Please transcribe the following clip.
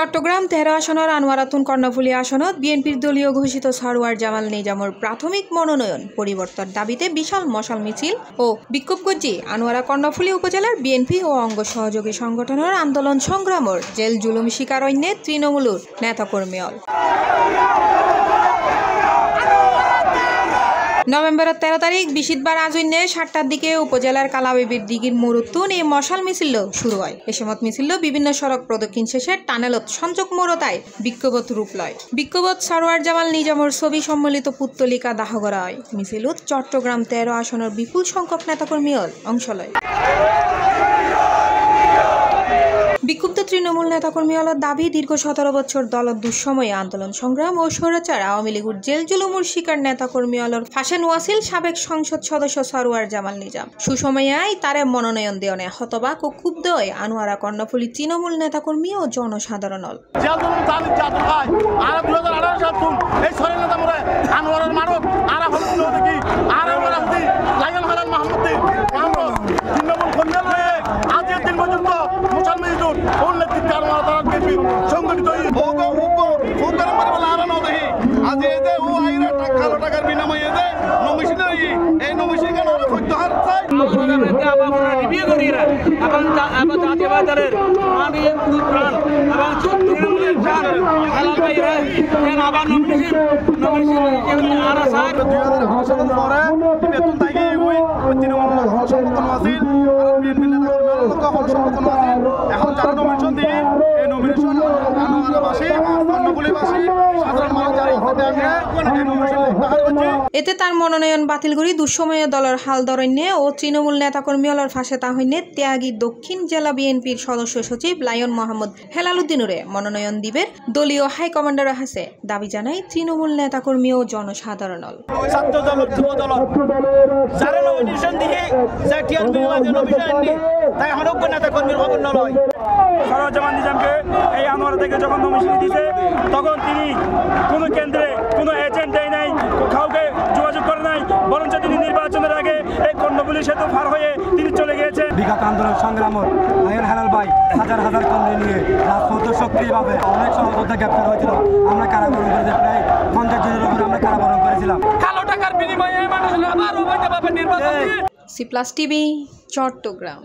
চট্টগ্রাম ১৩ আসনের আনোয়ারাতুন কর্ণফুলী আসনত বিএনপির দলীয় ঘোষিত সরওয়ার জামাল নিজামর প্রাথমিক মনোনয়ন পরিবর্তন দাবিতে বিশাল মশাল মিছিল ও বিক্ষোভ করছে আনোয়ারা কর্ণফুলী উপজেলার বিএনপি ও অঙ্গ সহযোগী সংগঠনের আন্দোলন সংগ্রামর জেল জুলুম শিকার অন্যে তৃণমূলের নেতাকর্মীল নভেম্বরের ১৩ তারিখ বৃহস্পতিবার আজন্যে ৭টার দিকে উপজেলার কালাবিবির দিঘির মোড়তুন এই মশাল মিছিল শুরু হয়। এ সময় মিছিল বিভিন্ন সড়ক প্রদক্ষিণ শেষে টানেলত সংযোগ মোড়তায় বিক্ষোভত রূপ লয়। বিক্ষোভত সরওয়ার জামাল নিজামর ছবি সম্মিলিত পুত্তলিকা দাহ করা হয়। মিছিলত চট্টগ্রাম ১৩ আসনের বিপুল সংখ্যক নেতাকর্মী অংশ লয়। বিক্ষুব্ধ তৃণমূল নেতাকর্মীদের দাবি দীর্ঘ ১৭ বছর দলত দুঃসময়ে আন্দোলন সংগ্রাম ও স্বৈরাচার আওয়ামী লীগের জেল জুলুমের শিকার নেতাকর্মীদের ফাঁসেন ওয়াসিল সাবেক সংসদ সদস্য সরওয়ার জামাল নিজাম সুসময়ায় তারে মনোনয়ন দেওয়ানে হতবাক ও ক্ষুব্ধ হয়ে আনোয়ারা কর্ণফুলী তৃণমূল নেতাকর্মী ও জনসাধারণ এতে তার মনোনয়ন বাতিল করে দুঃসময়ে দলের হাল ধরন্যে ও তৃণমূল নেতাকর্মীদের ফাঁসে তাহইনে ত্যাগী দক্ষিণ জেলা বিএনপির সদস্য সচিব লায়ন মোহাম্মদ হেলালুদ্দিনুরে মনোনয়ন দিবের দলীয় হাইকমান্ডার হাসে দাবি জানায় তৃণমূল নেতাকর্মী ও জনসাধারণ। সরওয়ার জামাল নিজামকে এই আনোয়ারা থেকে যখন নমিনেশন দিয়েছে তখন তিনি কোনো কেন্দ্রে কোনো এজেন্ট দেয় নাই, কাউকে যোগাযোগ করে নাই, বরঞ্চ তিনি নির্বাচনের আগে এই কর্ণফুলী সেতু পার হয়ে তিনি চলে গিয়েছে। বিগত আন্দোলন সংগ্রামত লায়ন হেলাল ভাই হাজার হাজার কর্মী নিয়ে রাজপথ সক্রিয়ভাবে অনেক সহযোগিতা গ্রেপ্তার হয়েছিল। আমরা কারাবরণ করেছি, প্রায় ৫০ জনের উপরে আমরা কারাবরণ করেছিলাম। কালো টাকার বিনিময়ে মানুষ আবার অবৈধভাবে নির্বাচন। C plus TV, Chittagong.